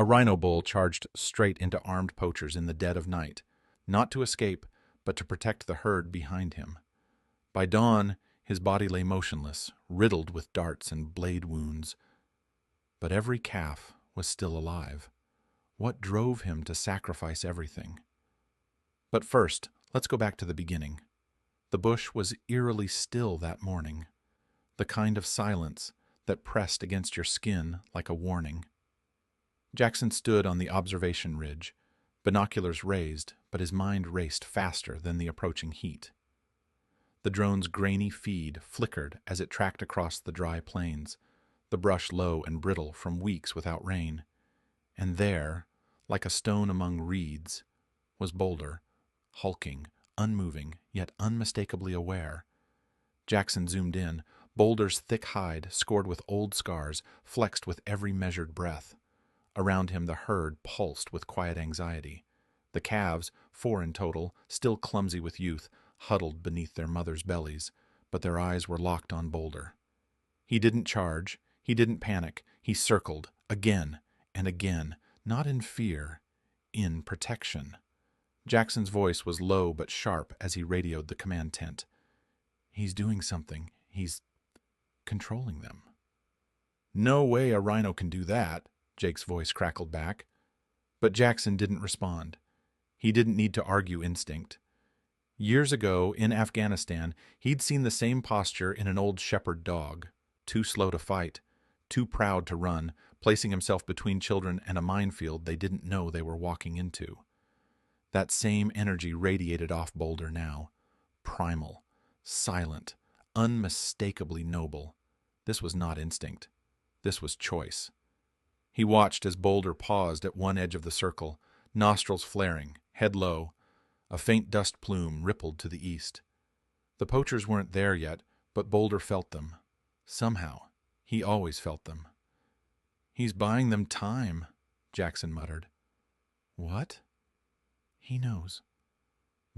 A rhino bull charged straight into armed poachers in the dead of night, not to escape, but to protect the herd behind him. By dawn, his body lay motionless, riddled with darts and blade wounds. But every calf was still alive. What drove him to sacrifice everything? But first, let's go back to the beginning. The bush was eerily still that morning, the kind of silence that pressed against your skin like a warning. Jackson stood on the observation ridge, binoculars raised, but his mind raced faster than the approaching heat. The drone's grainy feed flickered as it tracked across the dry plains, the brush low and brittle from weeks without rain. And there, like a stone among reeds, was Boulder, hulking, unmoving, yet unmistakably aware. Jackson zoomed in, Boulder's thick hide, scored with old scars, flexed with every measured breath. Around him the herd pulsed with quiet anxiety. The calves, 4 in total, still clumsy with youth, huddled beneath their mothers' bellies, but their eyes were locked on Boulder. He didn't charge, he didn't panic, he circled, again and again, not in fear, in protection. Jackson's voice was low but sharp as he radioed the command tent. "He's doing something. He's controlling them." "No way a rhino can do that," Jake's voice crackled back. But Jackson didn't respond. He didn't need to argue instinct. Years ago, in Afghanistan, he'd seen the same posture in an old shepherd dog, too slow to fight, too proud to run, placing himself between children and a minefield they didn't know they were walking into. That same energy radiated off Boulder now, primal, silent, unmistakably noble. This was not instinct. This was choice. He watched as Boulder paused at one edge of the circle, nostrils flaring, head low. A faint dust plume rippled to the east. The poachers weren't there yet, but Boulder felt them. Somehow, he always felt them. "He's buying them time," Jackson muttered. "What?" "He knows."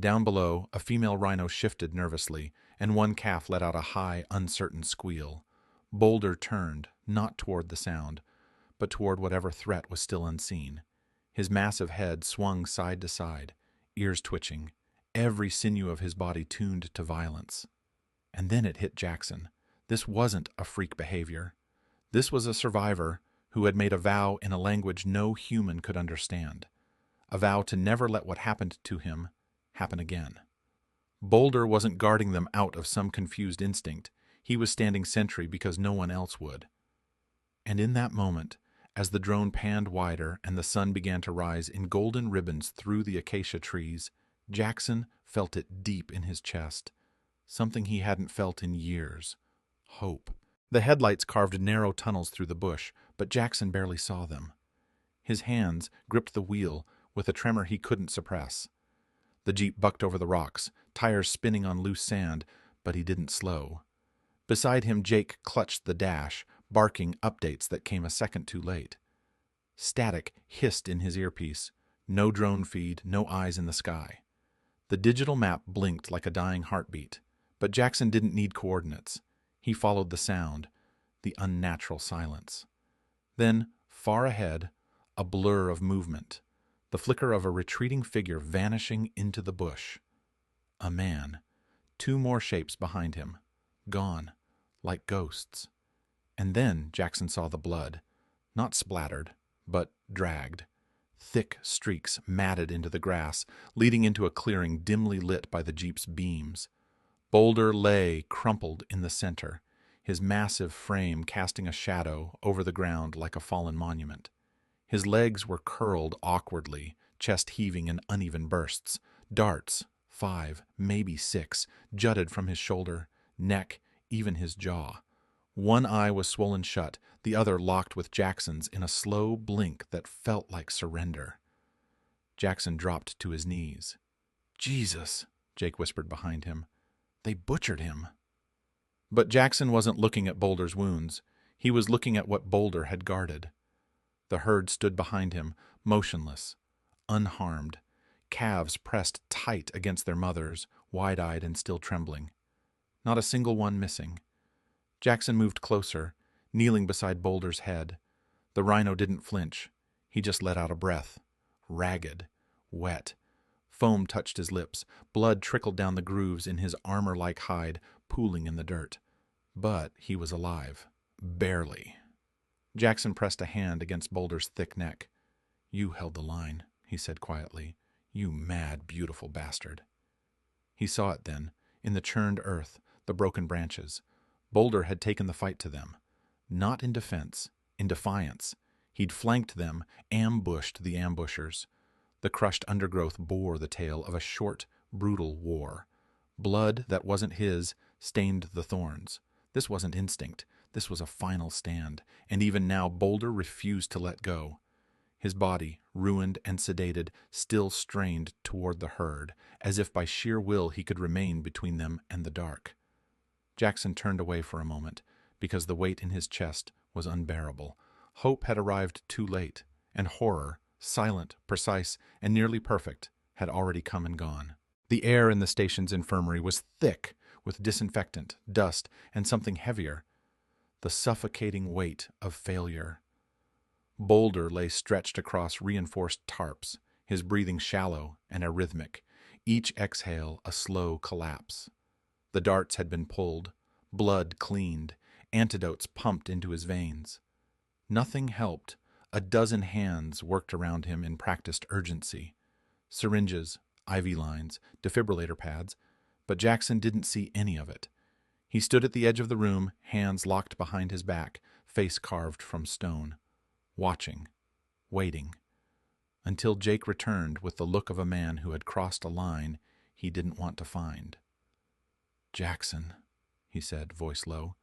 Down below, a female rhino shifted nervously, and one calf let out a high, uncertain squeal. Boulder turned, not toward the sound, but toward whatever threat was still unseen. His massive head swung side to side, ears twitching, every sinew of his body tuned to violence. And then it hit Jackson. This wasn't a freak behavior. This was a survivor who had made a vow in a language no human could understand. A vow to never let what happened to him happen again. Boulder wasn't guarding them out of some confused instinct. He was standing sentry because no one else would. And in that moment, as the drone panned wider and the sun began to rise in golden ribbons through the acacia trees, Jackson felt it deep in his chest, something he hadn't felt in years: hope. The headlights carved narrow tunnels through the bush, but Jackson barely saw them. His hands gripped the wheel with a tremor he couldn't suppress. The Jeep bucked over the rocks, tires spinning on loose sand, but he didn't slow. Beside him, Jake clutched the dash, barking updates that came a second too late. Static hissed in his earpiece. No drone feed, no eyes in the sky. The digital map blinked like a dying heartbeat, but Jackson didn't need coordinates. He followed the sound, the unnatural silence. Then, far ahead, a blur of movement, the flicker of a retreating figure vanishing into the bush. A man, 2 more shapes behind him, gone, like ghosts. And then Jackson saw the blood, not splattered, but dragged. Thick streaks matted into the grass, leading into a clearing dimly lit by the Jeep's beams. Boulder lay crumpled in the center, his massive frame casting a shadow over the ground like a fallen monument. His legs were curled awkwardly, chest heaving in uneven bursts. Darts, 5, maybe 6, jutted from his shoulder, neck, even his jaw. One eye was swollen shut, the other locked with Jackson's in a slow blink that felt like surrender. Jackson dropped to his knees. "Jesus," Jake whispered behind him. "They butchered him." But Jackson wasn't looking at Boulder's wounds. He was looking at what Boulder had guarded. The herd stood behind him, motionless, unharmed, calves pressed tight against their mothers, wide-eyed and still trembling. Not a single one missing. Jackson moved closer, kneeling beside Boulder's head. The rhino didn't flinch. He just let out a breath. Ragged. Wet. Foam touched his lips. Blood trickled down the grooves in his armor-like hide, pooling in the dirt. But he was alive. Barely. Jackson pressed a hand against Boulder's thick neck. "You held the line," he said quietly. "You mad, beautiful bastard." He saw it then, in the churned earth, the broken branches. Boulder had taken the fight to them. Not in defense, in defiance. He'd flanked them, ambushed the ambushers. The crushed undergrowth bore the tale of a short, brutal war. Blood that wasn't his stained the thorns. This wasn't instinct. This was a final stand, and even now Boulder refused to let go. His body, ruined and sedated, still strained toward the herd, as if by sheer will he could remain between them and the dark. Jackson turned away for a moment, because the weight in his chest was unbearable. Hope had arrived too late, and horror, silent, precise, and nearly perfect, had already come and gone. The air in the station's infirmary was thick with disinfectant, dust, and something heavier. The suffocating weight of failure. Boulder lay stretched across reinforced tarps, his breathing shallow and arrhythmic, each exhale a slow collapse. The darts had been pulled, blood cleaned, antidotes pumped into his veins. Nothing helped. A dozen hands worked around him in practiced urgency. Syringes, IV lines, defibrillator pads, but Jackson didn't see any of it. He stood at the edge of the room, hands locked behind his back, face carved from stone, watching, waiting, until Jake returned with the look of a man who had crossed a line he didn't want to find. "Jackson," he said, voice low,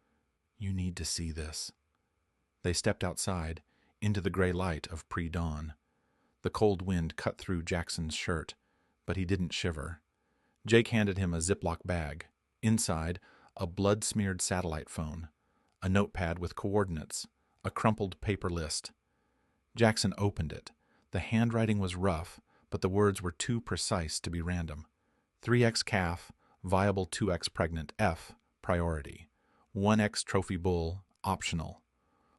"you need to see this." They stepped outside, into the gray light of pre-dawn. The cold wind cut through Jackson's shirt, but he didn't shiver. Jake handed him a Ziploc bag. Inside, a blood-smeared satellite phone, a notepad with coordinates, a crumpled paper list. Jackson opened it. The handwriting was rough, but the words were too precise to be random. 3X calf, viable 2X pregnant, F, priority. 1X trophy bull, optional.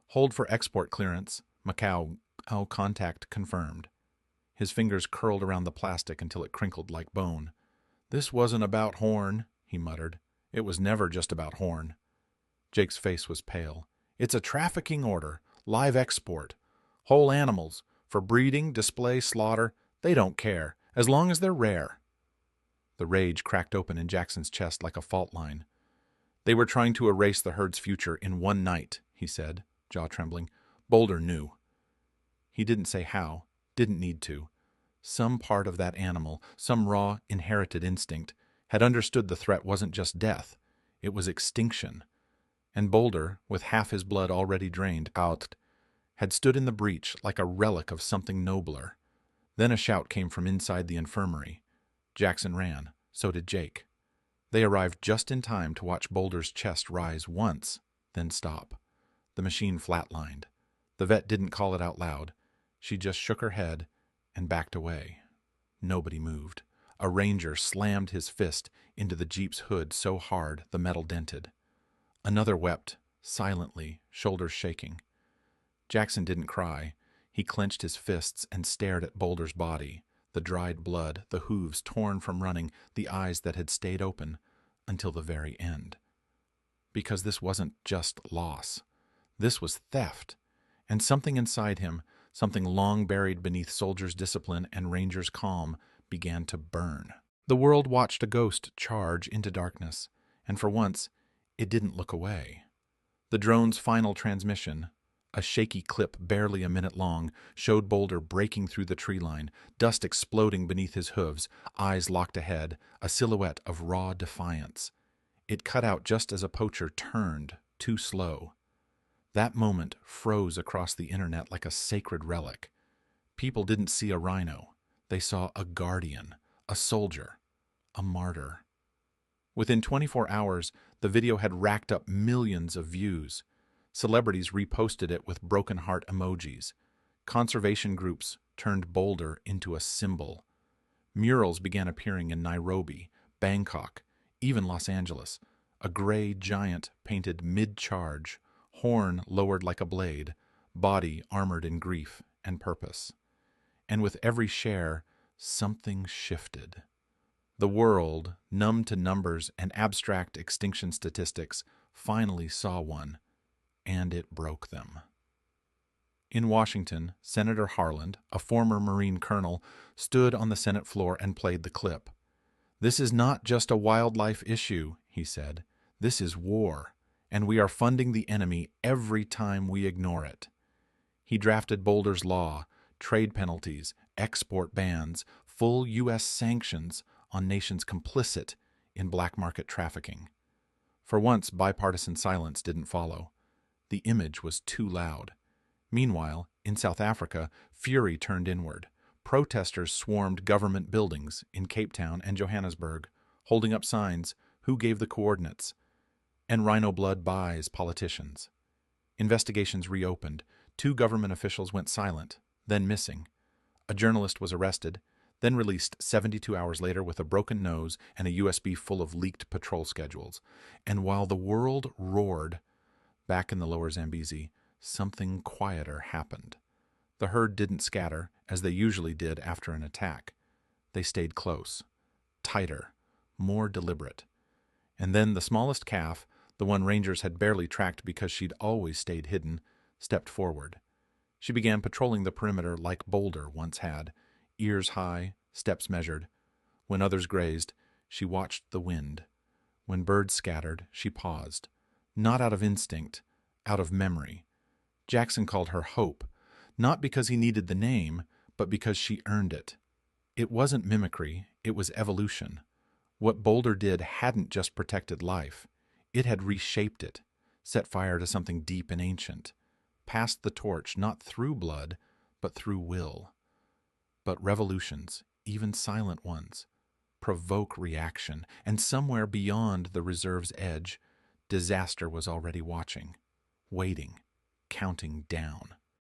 Hold for export clearance, Macau, contact confirmed. His fingers curled around the plastic until it crinkled like bone. "This wasn't about Horn," he muttered. "It was never just about Horn." Jake's face was pale. "It's a trafficking order, live export. Whole animals, for breeding, display, slaughter, they don't care, as long as they're rare." The rage cracked open in Jackson's chest like a fault line. "They were trying to erase the herd's future in one night," he said, jaw trembling. Boulder knew. He didn't say how, didn't need to. Some part of that animal, some raw, inherited instinct, had understood the threat wasn't just death, it was extinction. And Boulder, with half his blood already drained out, had stood in the breach like a relic of something nobler. Then a shout came from inside the infirmary. Jackson ran. So did Jake. They arrived just in time to watch Boulder's chest rise once, then stop. The machine flatlined. The vet didn't call it out loud. She just shook her head and backed away. Nobody moved. A ranger slammed his fist into the Jeep's hood so hard the metal dented. Another wept, silently, shoulders shaking. Jackson didn't cry. He clenched his fists and stared at Boulder's body, the dried blood, the hooves torn from running, the eyes that had stayed open until the very end. Because this wasn't just loss. This was theft. And something inside him, something long buried beneath soldiers' discipline and rangers' calm, began to burn. The world watched a ghost charge into darkness, and for once, it didn't look away. The drone's final transmission, a shaky clip barely a minute long, showed Boulder breaking through the tree line, dust exploding beneath his hooves, eyes locked ahead, a silhouette of raw defiance. It cut out just as a poacher turned, too slow. That moment froze across the internet like a sacred relic. People didn't see a rhino. They saw a guardian, a soldier, a martyr. Within 24 hours, the video had racked up millions of views. Celebrities reposted it with broken heart emojis. Conservation groups turned Boulder into a symbol. Murals began appearing in Nairobi, Bangkok, even Los Angeles. A gray giant painted mid-charge, horn lowered like a blade, body armored in grief and purpose. And with every share, something shifted. The world, numb to numbers and abstract extinction statistics, finally saw one, and it broke them. In Washington, Senator Harland, a former Marine colonel, stood on the Senate floor and played the clip. "This is not just a wildlife issue," he said. "This is war, and we are funding the enemy every time we ignore it." He drafted Boulder's law, trade penalties, export bans, full U.S. sanctions on nations complicit in black market trafficking. For once, bipartisan silence didn't follow. The image was too loud. Meanwhile, in South Africa, fury turned inward. Protesters swarmed government buildings in Cape Town and Johannesburg, holding up signs, "Who gave the coordinates?" and "Rhino blood buys politicians." Investigations reopened. 2 government officials went silent, then missing. A journalist was arrested, then released 72 hours later with a broken nose and a USB full of leaked patrol schedules. And while the world roared, back in the lower Zambezi, something quieter happened. The herd didn't scatter, as they usually did after an attack. They stayed close, tighter, more deliberate. And then the smallest calf, the one rangers had barely tracked because she'd always stayed hidden, stepped forward. She began patrolling the perimeter like Boulder once had, ears high, steps measured. When others grazed, she watched the wind. When birds scattered, she paused. Not out of instinct, out of memory. Jackson called her Hope, not because he needed the name, but because she earned it. It wasn't mimicry, it was evolution. What Boulder did hadn't just protected life. It had reshaped it, set fire to something deep and ancient, passed the torch not through blood, but through will. But revolutions, even silent ones, provoke reaction, and somewhere beyond the reserve's edge, disaster was already watching, waiting, counting down.